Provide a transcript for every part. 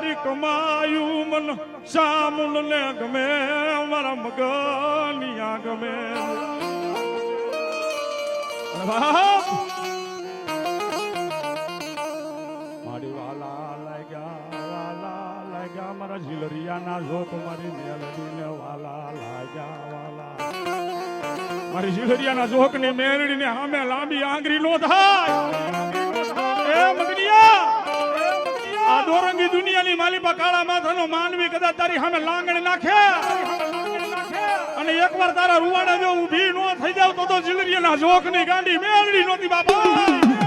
તારી કમાયું મન સામુન ને ગમે મારા મગનિયા ગમે મારી વાલા લાગ્યા મારા ઝીલરિયાના જોક મારી મેલડીને વાલા લાગ્યા મારી ઝીલરિયાના જોક ની મેલડીને સામે લાંબી આંગળી નો થાય એ મગનિયા આ દોરંગી દુનિયાની માલિપા કાળા માથાનો માનવી કદાચ તારી સામે લાંગણ નાખે અને એકવાર તારા રૂવાડા જો ઊભી નો થઈ જાવ તો ઝીલરિયાના જોક ની ગાંડી મેલડી નોતી બાપા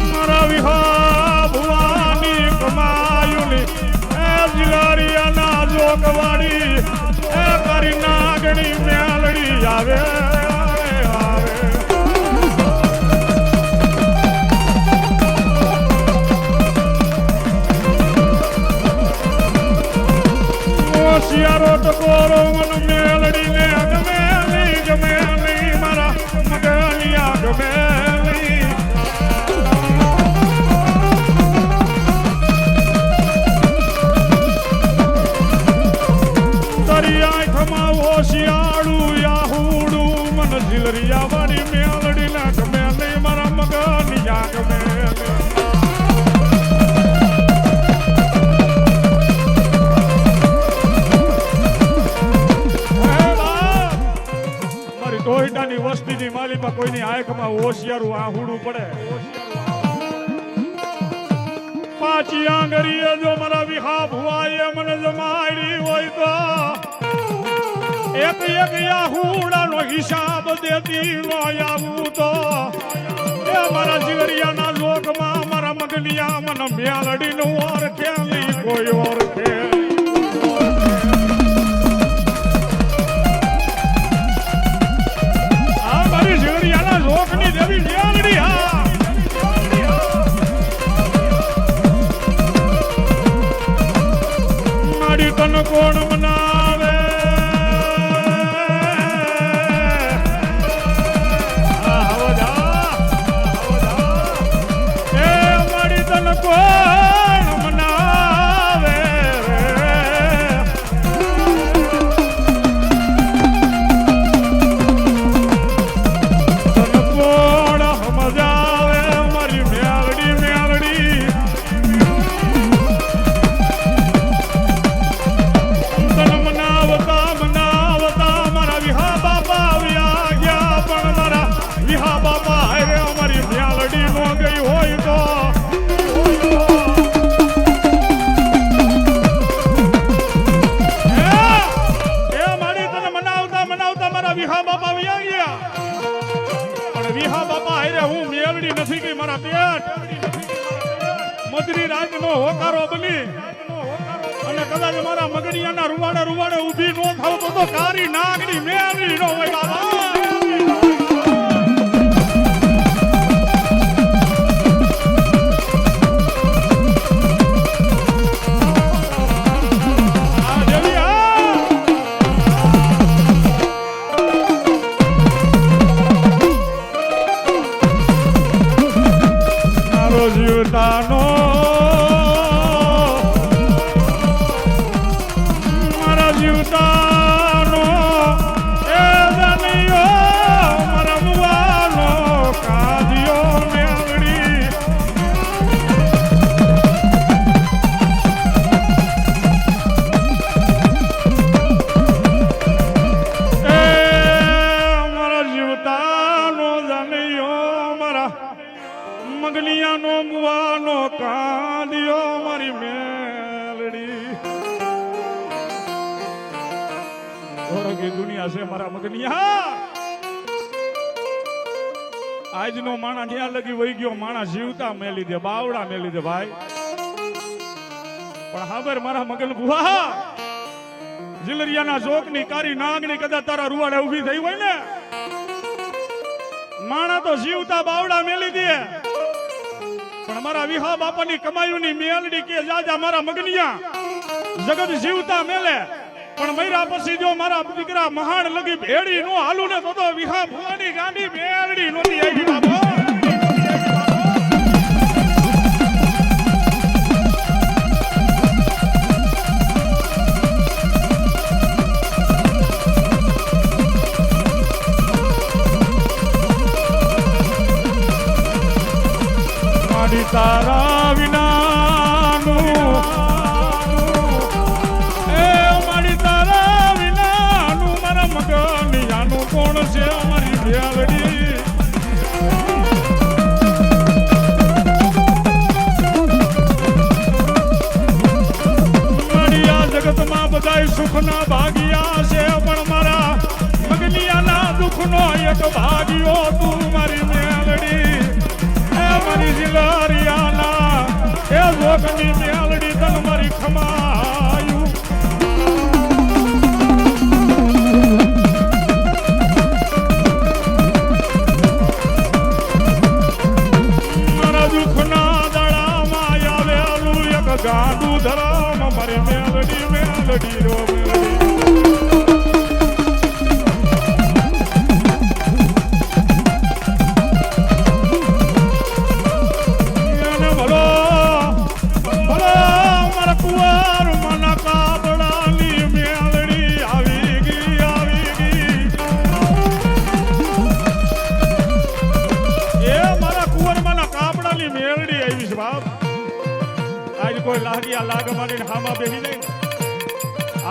મારા વિહા ભુવાની કમાયુની એ જિલારિયાના જોગવાડી એ કરી નાગણી મેલડી આવે શિયારો ટકોરો મન મેલડી ને ગમે નહીં મારા મગનિયા ગમે નહીં તારી આંખમાં હોશિયાળું યાહુડું મન ઝીલરિયા વાળી મેલડી ને ગમે નહીં મારા મગનિયા ગમે ટોયટાની વસ્તીની માલિપા કોઈની આંખમાં હોશિયારું આહુડું પડે પાછી આંગરીએ જો મારા વિહા ભુવાએ મને જમાડી હોય તો એક આહુડાનો હિસાબ દેતી નો આવું તો એ મારા ઝીલરિયાના લોકમાં મારા મગનિયા મને મેલડીનું ઓળખે નહીં કોઈ ઓળખે મારી તન કોણ મનાવે એ મારી તન કોણ મનાવે વિહા બાપા વ્યા ગયા પણ વિહા બાપા હારે હું મેલડી નથી કે મારા પેટ મધરી રાતનો હોકારો બની અને કદાચ મારા મગનિયાના રૂવાડે ઊભી નો થાવ તો કારી નાગની મેલડી નો હોય બાબા જીવતાનો મારા જીવતાનો એ દનિયો મારા મુવાનો કાઢ્યો મેલડી એ મારા જીવતાનો દનિયો મારા મગનિયાનો મુવાનો કાંડિયો મારી મેલડી દોરંગી દુનિયા છે મારા મગનિયા આજનો માણા ત્યાં લગી વહી ગયો માણા જીવતા મેલી દે બાવડા મેલી દે ભાઈ પણ હાબર મારા મગન બુઆ ઝીલરિયાના જોકની કારી નાગની કદાચ તારા રૂવાડે ઊભી થઈ હોય ને માણા તો જીવતા બાવડા મેલી દે, પણ મારા વિહા બાપાની કમાયુની મેલડી કે જાજા મારા મગનિયા જગત જીવતા મેલે, પણ મૈરા પછી જો મારા દીકરા મહાન લગી ભેડી નો હાલું ને તો વિહા ભુવાની ગાંડી મેલડી નોતી આવી બાપો. તારા વિનાનું એ મારી તારા વિનાનું મારા મગનિયાનું કોણ છે અમારી મેલડી. મારી આ જગતમાં બધાય સુખના ભાગ્યા છે, પણ મારા મગનિયાના દુઃખનો એક ભાગ્યો તું મારી મેલડી. મારી જિલ્લારિયાના એ જોગની મેલડી તન મારી ખમાયું. મારા દુઃખના દડામાં આવેલું એક ગાંડું ધરામ મારી મેલડી મેલડી રો મેલડી. કોઈ લાગ્યા લાગ મારીને હામાં બેહી જાય,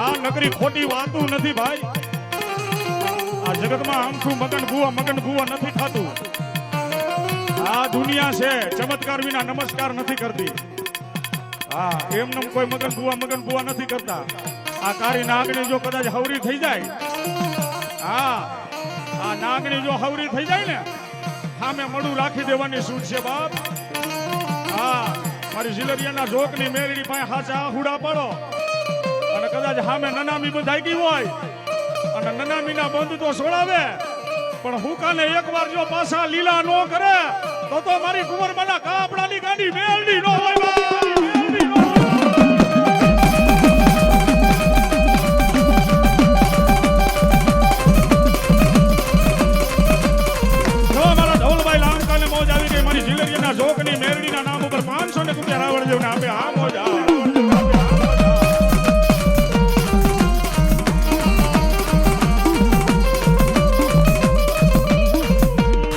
આ નકરી ખોટી વાતું નથી ભાઈ. આ જગતમાં આમથું મગન ભૂવા નથી ખાતું. આ દુનિયા છે ચમત્કાર વિના નમસ્કાર નથી કરતી. હા એમને કોઈ મગન ભૂવા નથી કરતા. આ કારી નાગણી જો કદાચ હવરી થઈ જાય, હા આ નાગણી જો હવરી થઈ જાય ને સામે મળું રાખી દેવાની છૂટ છે બાપ. હા મારી ઝીલરિયાના જોકની મેરડી પાસે હાચા હુડા પાડો, અને કદાચ સામે નનામી બંધાઈ ગઈ હોય અને નનામીના બંધ તો છોડાવે, પણ હુકાને એકવાર જો પાછા લીલા નો કરે તો મારી કુંવરમાના કાપડાની ગાંડી મેરડી નો હોય. જોકની મેરડીના નામ ઉપર 500 ને રૂપિયા રાવણ જેવું આપે. આ મોજા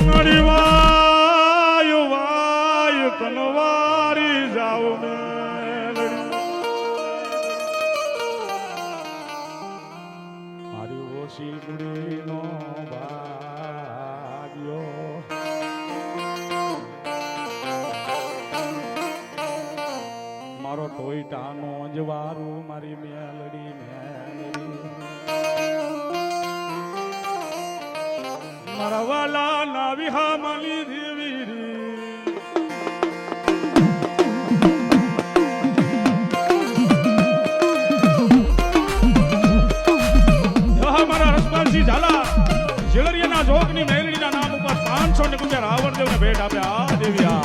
મારી વાયુ વાયુ તનવારી જાવ મેલડી. મારી ઓછી ગુડીનો ભાગ્યો મારો ટોયટાનો જવારું મારી મેલડી મેલડી. મારા વાલા ના વિહા માલી દેવી મારા રસપાલસિંહ ઝાલા ઝીલરિયાના જોગની મેલડીના નામ ઉપર 500 ને રૂપિયા રાવણદેવને ભેટ આપ્યા. આ દેવી આ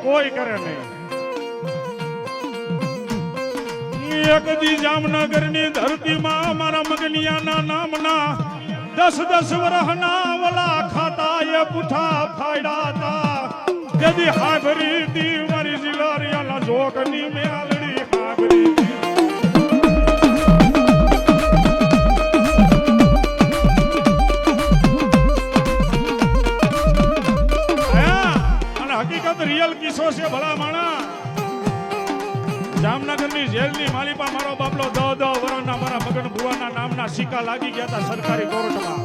કોઈ કરે નહીં. એક દી જામનગરની ધરતીમાં મારા મગનિયાના નામના 10 વર્ષના વલા ખાતા એ પુઠા ફાયડા હતા. જદી હાગરી દી મારી ઝીલરિયાના જોગની મેલડી હાગરી જામનગરની જેલની માલિપા મારો બાપલો 10 વર્ષના મારા મગન ભુવાના નામના સિક્કા લાગી ગયા હતા સરકારી કોર્ટમાં.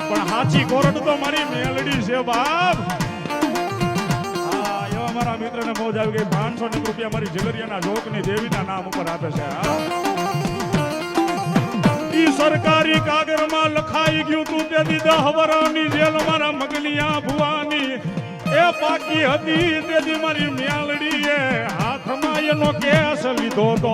પણ હાચી કોર્ટ તો મારી મેલડી છે બાપ. હા, એવા મારા મિત્રને મોજ આવી ગઈ. 500 રૂપિયા મારી ઝઘડિયાના જોકની દેવીના નામ ઉપર આપે છે. ઈ સરકારી કાગળમાં લખાઈ ગયું તું તેથી 10 વર્ષની જેલ મારા મગનિયા ભુવાની એ પાકી હતી. તેથી મારી મેલડીએ હાથમાં એનો કેસ લીધો તો.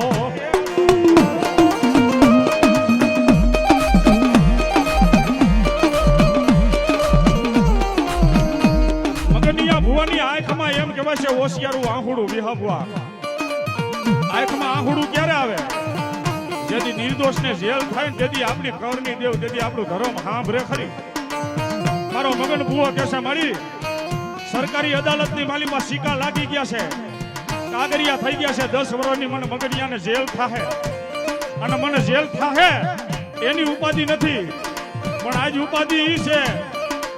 મગનિયા ભુવાની આંખમાં એમ કહેવાય છે હોશિયારું આંખુડું વિહાબવા. આંખમાં આંખુડું ક્યારે આવે? જેથી નિર્દોષને જેલ થાય ને તેથી આપણી કરની દેવ, તેથી આપણું ધર્મ સાંભળે ખરી. મારો મગન ભુવો કહેશે મારી સરકારી અદાલતની માલીમાં સિક્કા લાગી ગયા છે, કાગરિયા થઈ ગયા છે. 10 વર્ષની મને મગનિયાને જેલ થાહે અને મને જેલ થાહે એની ઉપાધિ નથી, પણ આજ ઉપાધિ ઈ છે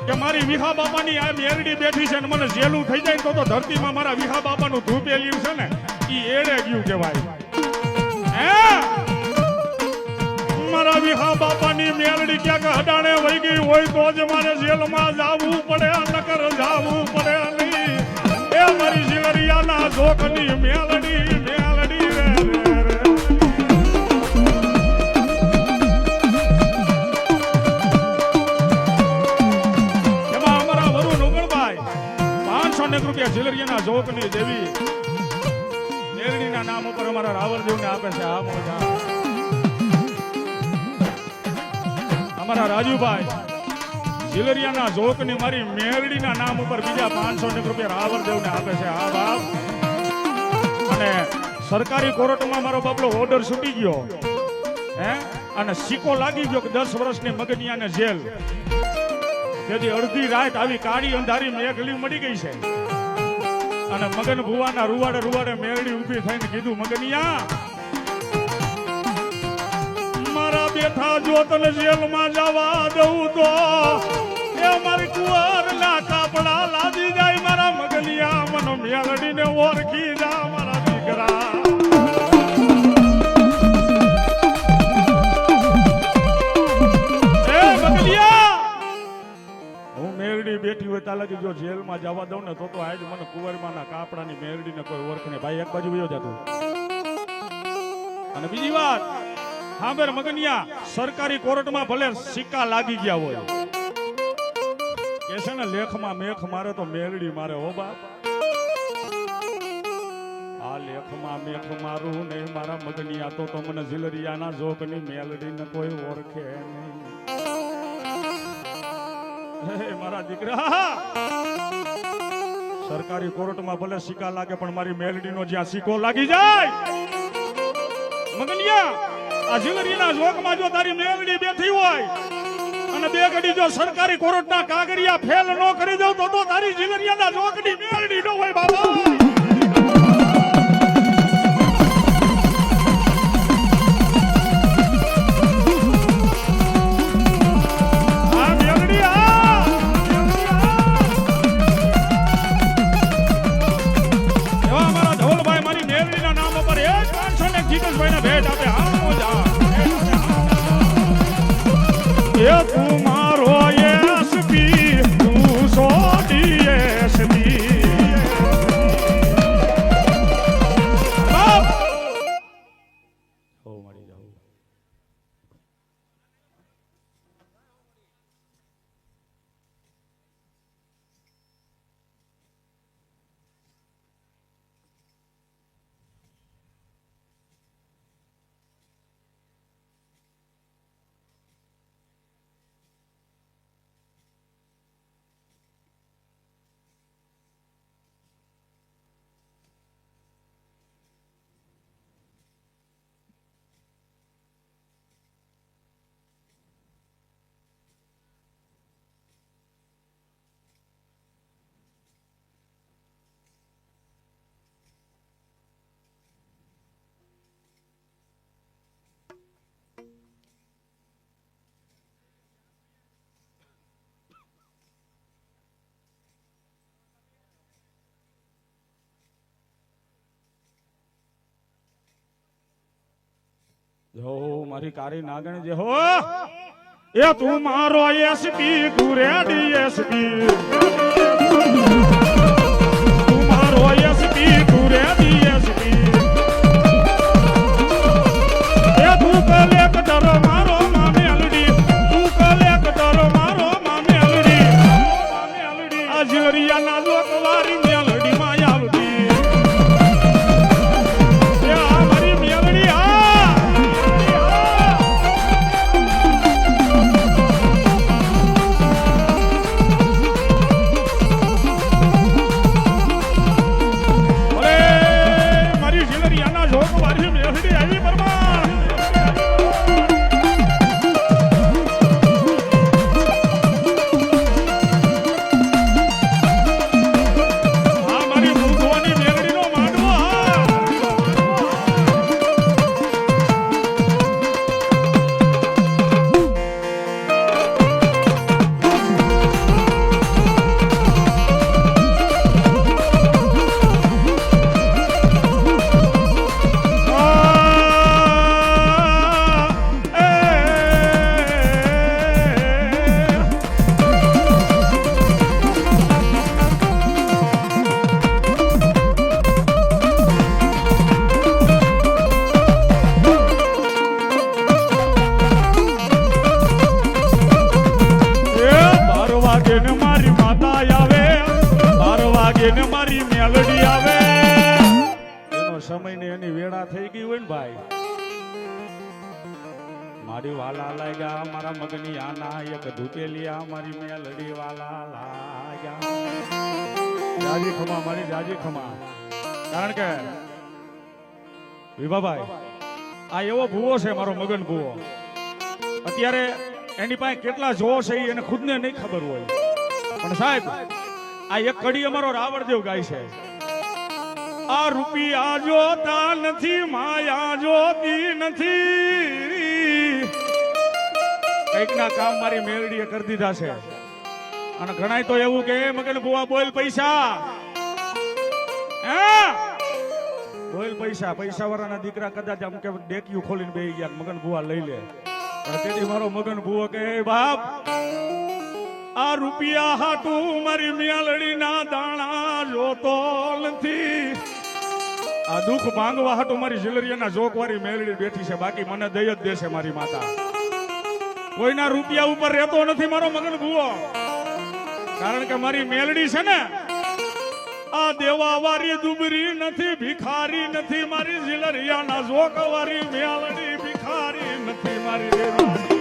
કે મારી વિહા બાપાની આ મેરડી બેઠી છે ને મને જેલું થઈ જાય તો ધરતીમાં મારા વિહા બાપાનું ધૂપેલ્યું છે ને ઈ એડે ગયું કહેવાય. મારા વિહા બાપાની મેલડી ક્યાંક અડાણે વહી ગઈ હોય તો જ મારે જેલમાં જાવું પડે, નકર જાવું પડે નહીં. એ મારી ઝઘડિયાના જોકની મેલડી મેલડી રે રે. એમાં અમારા વરુ નુગણભાઈ 500 રૂપિયા ઝઘડિયાના જોકની દેવી મેલડીના નામ ઉપર અમારા રાવળદેવને આપે છે. આ મોજા અમારા રાજુભાઈ ઝઘડિયાના જોકની મારી મેરડીના નામ ઉપર બીજા 500 રૂપિયા રાવળદેવને આપે છે. આ બાપ. અને સરકારી કોર્ટમાં મારો બાપલો ઓર્ડર છૂટી ગયો અને સિક્કો લાગી ગયો કે 10 વર્ષની મગનિયાને જેલ. તેથી અડધી રાત આવી કાળી અંધારી મેઘલી મળી ગઈ છે અને મગન ભુવાના રૂવાડે રૂવાડે મેરડી ઊભી થઈને કીધું મગનિયા મારા બેઠા જો તને જેલમાં જવા દઉં તો એ મારી કુંવરના કાપડા લાદી જાય. મારા મગનિયા મનો મેલડીને ઓળખી જા મારા દીકરા. એ મગનિયા હું મેરડી બેઠી હોય તાલા જો જેલમાં જવા દઉં ને તો આજ મને કુંવરમાના કાપડાની મેરડીને કોઈ ઓળખે. ભાઈ એક બાજુ વયો જતો. અને બીજી વાત હાંભર મગનિયા સરકારી કોર્ટમાં ભલે સિક્કા લાગી ગયા હોય કે છે ને લેખમાં મેખ મારે તો મેલડી મારે. હો બાપ, આ લેખમાં મેખ મારું નહીં મારા મગનિયા તો મને ઝઘડિયાના જોકની મેલડીને કોઈ ઓળખે નહીં. હે મારા દીકરા, સરકારી કોર્ટમાં ભલે સિક્કા લાગે પણ મારી મેલડીનો જ્યાં સિક્કો લાગી જાય મગનિયા આ ઝઘડિયાના જોકમાં જો તારી મેલડી બેઠી હોય અને બે ઘડી જો સરકારી કોર્ટના કાગરિયા ફેલ ન કરી દઉં તો તારી ઝઘડિયાના જોકની મેલડી ન હોય બાબા. એવા અમારા ધવલભાઈ મારી મેલડીના નામ ઉપર 500 જીતેશભાઈને ભેટ આપે. એ તું મારો એસપી તું સો ડીએસપી જો મારી કારી નાગણ જે હો એ તું મારો એસપી તું રેડી એસપી તું મારો એસપી તું રેડી એસપી એ તું કલેક્ટર મારો મામે અલડી તું કલેક્ટર મારો મામે અલડી આ જીવરિયાના લોકવારી મેલડી માં આવડી એ આ મારી મેલડી મારી મેલડી આવે એનો સમય ને એની વેળા થઈ ગઈ હોય ને ભાઈ મારી વાલા લાગ્યા મારા મગની આના એક ધૂપેલિયા મારી મેલડી વાલા લાગ્યા જાજી ખમા મારી જાજી ખમા કારણ કે વિભાભાઈ આ એવો ભૂવો છે મારો મગન ભૂવો અત્યારે એની પાસે કેટલા જોશ છે એને ખુદને નહીં ખબર હોય પણ સાહેબ આ એક કડી અમારો રાવણદેવ ગાય છે આ રૂપિયા જોતા નથી માયા જોતી નથી કઈક ના કામ મારી મેલડીએ કરી દીધા છે અને ઘણાય તો એવું કે મગન બુઆ બોલ પૈસા બોલ પૈસા પૈસા વાળાના દીકરા કદાચ આમ કે ડેકિયું ખોલીને બેહી ગયા મગન બુઆ લઈ લે પણ તેથી મારો મગન બુઓ કે બાપ આ રૂપિયા હાટું મારી મેલડી ના દાણા જોતો નથી આ દુઃખ ભાંગવા હાટું મારી ઝીલરિયાના જોકવારી મેલડી બેઠી છે બાકી મને દઈ જ દેશે મારી માતા કોઈના રૂપિયા ઉપર રહેતો નથી મારો મગન ભૂવો કારણ કે મારી મેલડી છે ને આ દેવા વારી દુબરી નથી ભિખારી નથી મારી ઝીલરિયાના જોકવારી મેલડી ભિખારી નથી મારી દેવી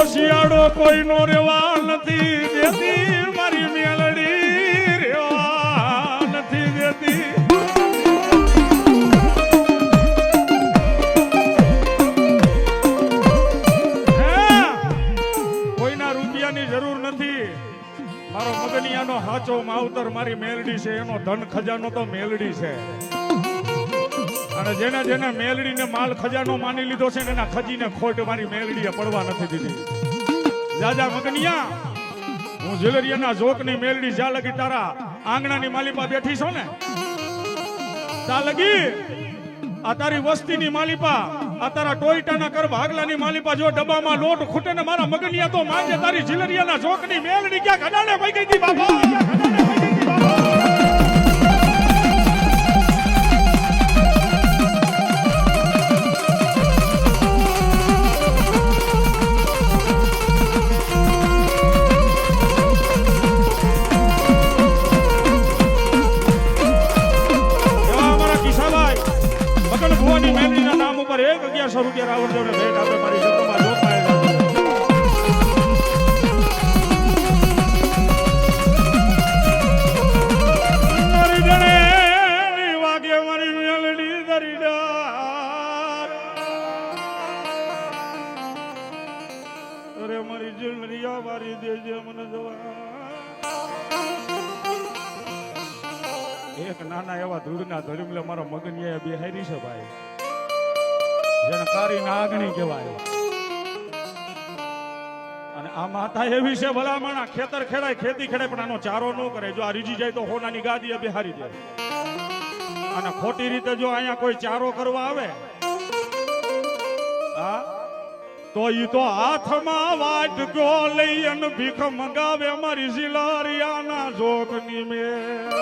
શિયાળો કોઈનો રેવા નથી દેતી મારી મેલડી રેવા નથી દેતી કોઈના રૂપિયાની જરૂર નથી મારો મગનિયાનો હાચો માવતર મારી મેલડી છે એનો ધન ખજાનો તો મેલડી છે અને જેને જેને મેલડીને માલ ખજાનો માની લીધો છે ને એના ખજીને ખોટ મારી મેલડીએ પડવા નથી દીધી જાજા મગનિયા હું ઝીલરિયાના જોકની મેલડી જ્યાં લગી તારા આંગણાની માલિપા બેઠી છો ને ત્યાં લગી આ તારી વસ્તીની માલિપા આ તારા ટોયટાના કર ભાગલાની માલિપા જો ડબ્બામાં લોટ ખૂટે ને મારા મગનિયા તો માંગે તારી ઝીલરિયાના જોકની મેલડી ક્યાં ગડાને વઈ ગઈ હતી બાબા મેલડીના નામ ઉપર 1100 રૂપિયા રાવણદેવને ભેટ આપે મારી જગમાં જોખાય મારી જણે વાગે મારી મેલડી દરીડાર અરે મારી ઝીલરિયા વારી દેજે મને જવા એક નાના એવા ધૂળના ધડીમલે મારા મગનિયા બેહારી છે ભાઈ જેને કારી નાગણી કહેવાય અને આ માતા એવી છે ભલામણ ખેતર ખેડાય ખેતી ખેડાય પણ આનો ચારો ન કરે. જો આ રીજી જાય તો હોનાની ગાદીએ બેહારી દે. અને ખોટી રીતે જો અહીંયા કોઈ ચારો કરવા આવે હા તો ઈ તો હાથમાં વાટકો લઈ અને ભીખ મંગાવે મારી શિલારિયાના જોગની મેલ.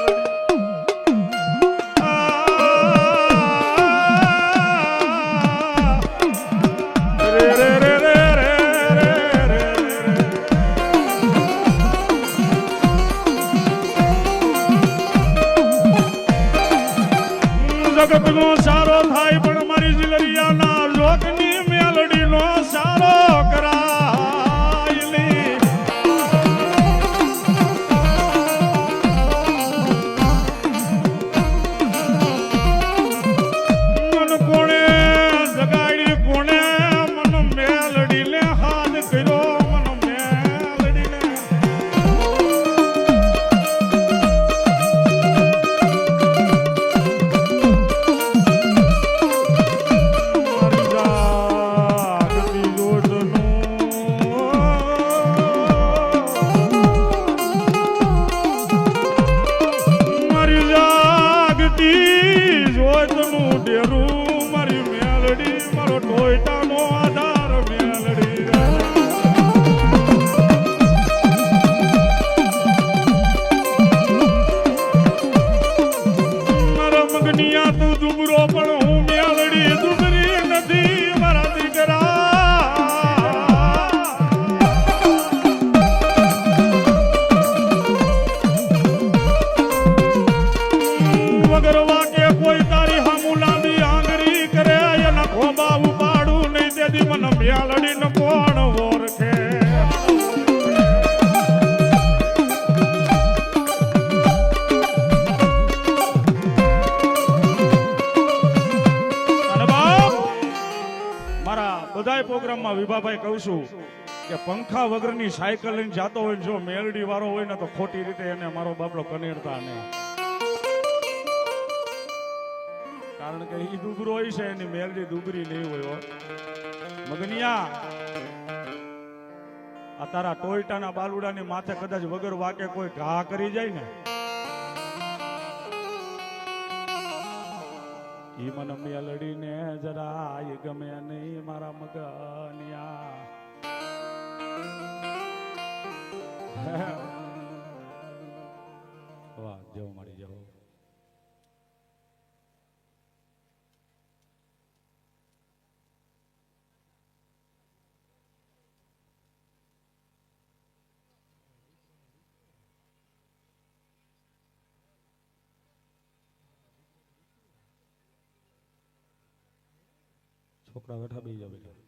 જગતનો સારો થાય પણ મારી શિલરિયાના લોકની મેલડીનો સારો કરાયલી. મન કોણે જગાડી કોણે મન મેલડીને હાથ કર્યો. પ્રોગ્રામમાં વિભાભાઈ કહું છું કે પંખા વગરની સાયકલ લઈને જાતો હોય જો મેલડી વાળો હોય ને તો ખોટી રીતે એને મારો બાપડો કનેડતા નહીં. કારણ કે ઈ દુબરો હોય છે એની મેલડી દુબરી નહીં હોય. મગનિયા આ તારા ટોયટાના બાલુડાની માથે કદાચ વગર વાકે કોઈ ઘા કરી જાય ને ઈ મને મેલડીને જરા ગમે નહીં મારા મગનિયા. વાહ જવ મારી જવ. છોકરા બેઠા બેસી જાવ બેટા.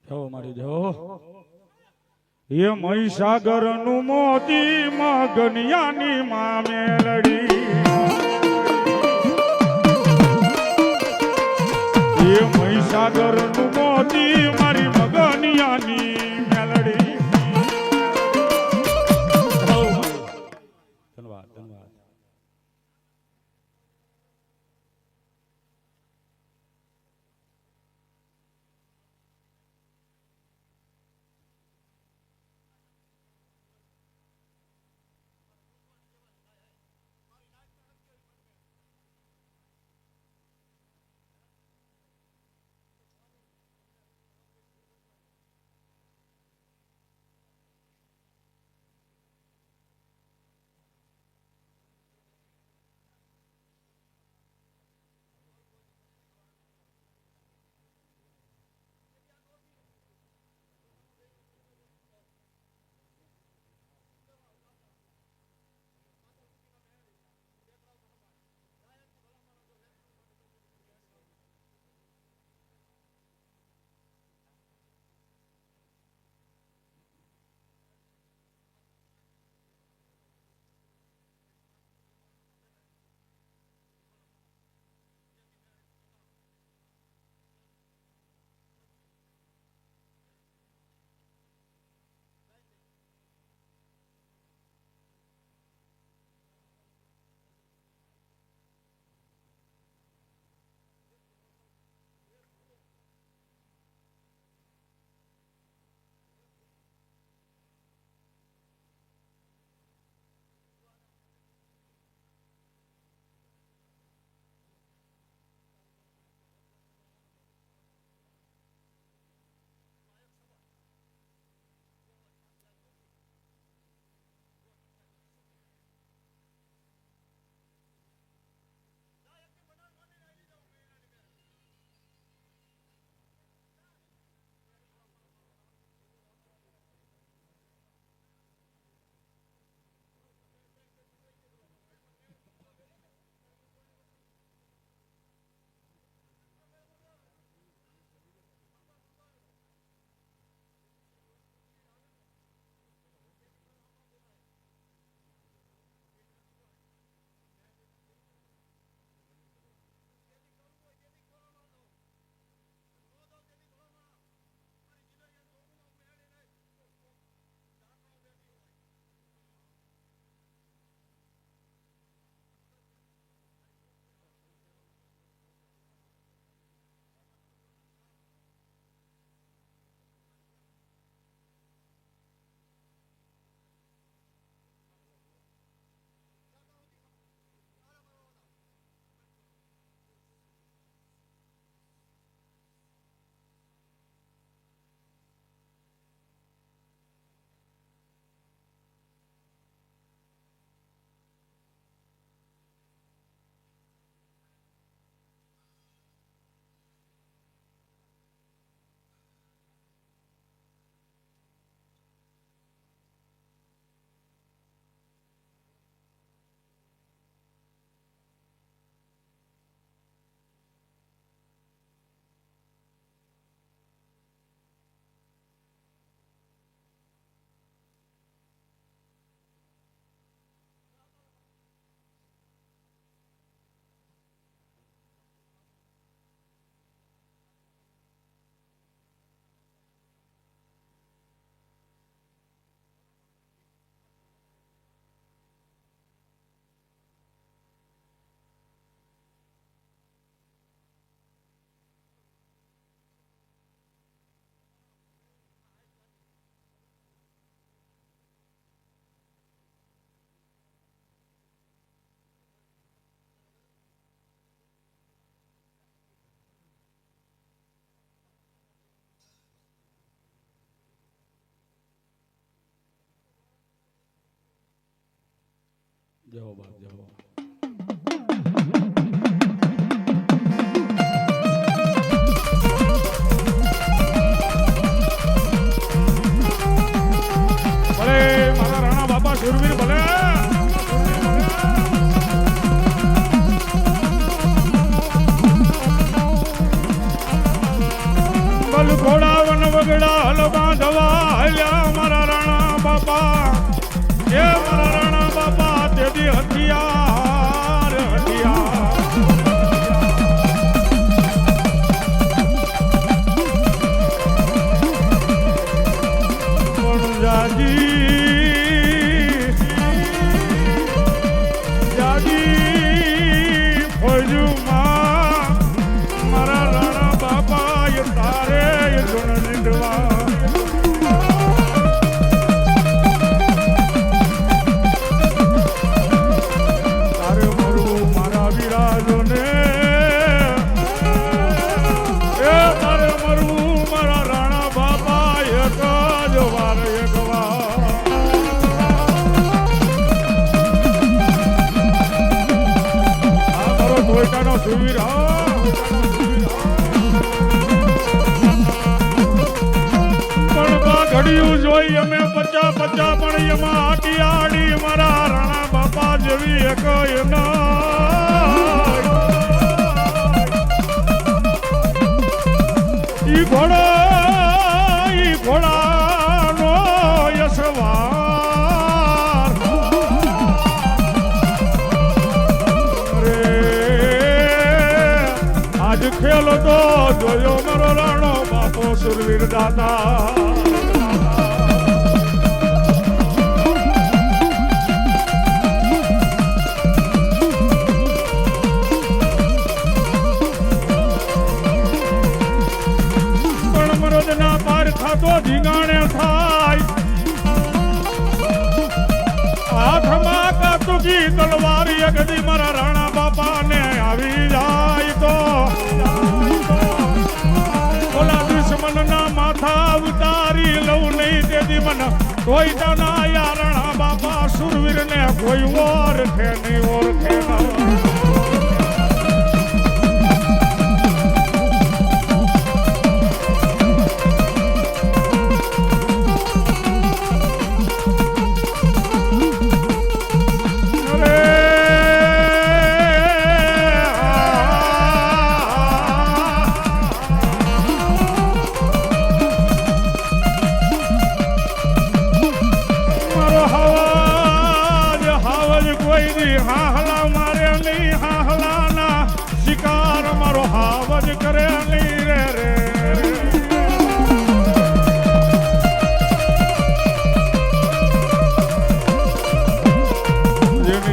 જો મારી જો એ મહીસાગર નું મોતી મગનિયાની માં મેલડી એ મહીસાગર નું મોતી મારી મગનિયાની મેલડી ધન્યવાદ ધન્યવાદ જાઓ બાપ જાઓ. ભલે મારા રાણા બાપા સુરવીર ભલે બલ ઘોડા વન વગડા મારા રાણા બાપા એ તારે ધૂણ નીંદવા તારે મરવું મારા વિરાજોને એ તારે મરવું મારા રાણા બાપા એક જ વાર એક વાર આ મારો ધોઈટાનો સુવીરા ઘડિયું જોઈ અમે 50 પણ એમાં આટી આડી મારા રાણા બાપા જેવી એક ઈ ઘોડાનો યશવાર રે આજ ખેલો તો જોયો મારો રાણો બાપો સુરવીર દાતા તો ધીંગાણે થાય હાથમાં કાતુકી તલવાર એકદી મારા રાણા બાપાને આવી જાય તો ઓલા દુશ્મનના માથા ઉતારી લઉં નહીં તેથી મને કોઈ ના યા રાણા બાપા સુરવીરને કોઈ ઓળખે નહીં ઓળખે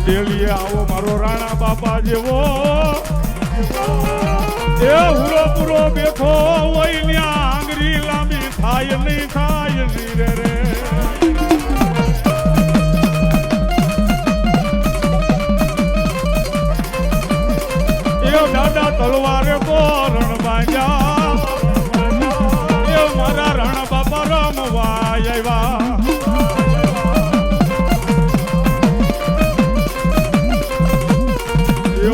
ડેલીએ આવો મારો રાણા બાપા જેવો એ હુરો પૂરો બેઠો હોય ને આંગળી લાંબી થાય નહીં થાય નહીં રે એ દાદા તલવારે તોરણ બાંધ્યા એ મારા રાણા બાપા રમવા આવ્યા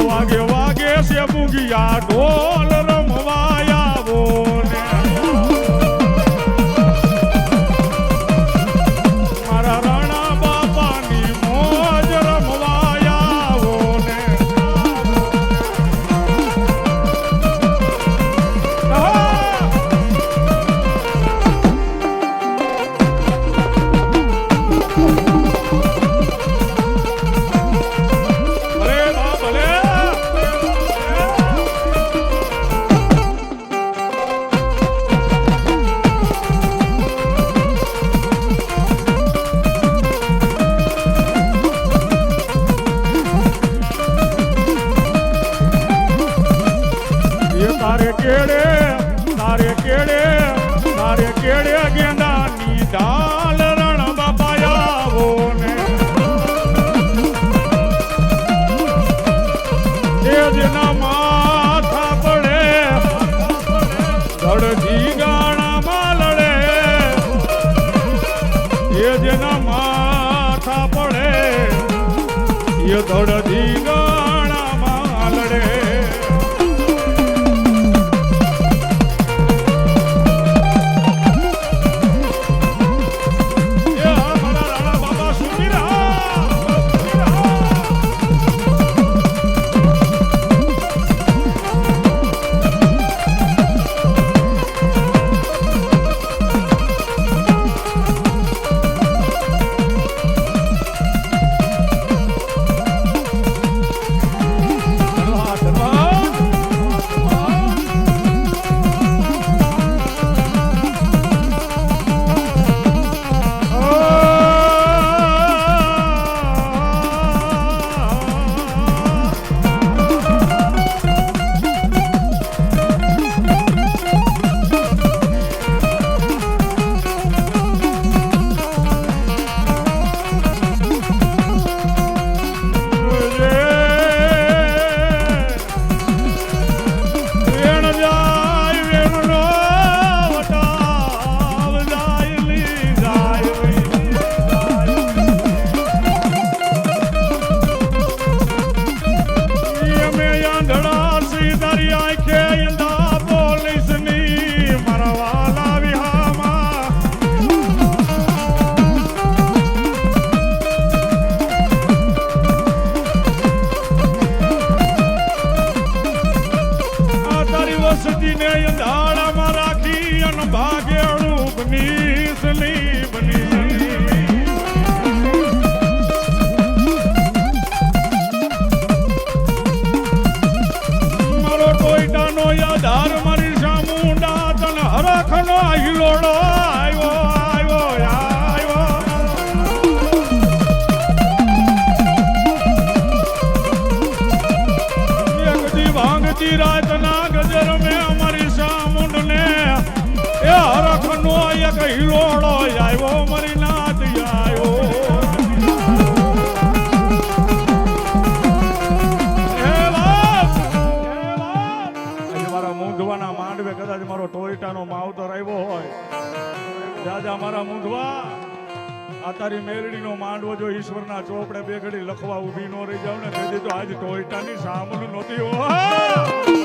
વાગે વાગે છે બુગિયા ઢોલ રમવાયાવો ને મારા રાણા બાપાની મોજ રમવાયાવો ને તારે કેડે ગેંડાની ડાલ રણ બાપા આવો ને એ જેના માથા પડે ધડજી ગાણામાં લડે એ જેના માથા પડે એ ધડજી ગાણામાં લડે અડધી રાતના ગજર મેં અમારી સામુંડ ને એ હરખનો એક હિલોળો આવ્યો મારી નાથ આવ્યો મૂંધવાના માંડવે કદાચ મારો ટોયટાનો માવતર આવ્યો હોય દાદા મારા મૂંધવા આ તારી મેરડીનો માંડવો જો ઈશ્વરના ચોપડે બે ઘડી લખવા ઊભી ન રહી જાવ ને તેથી તો આજ ટોયટાની સામનું નહોતી હોય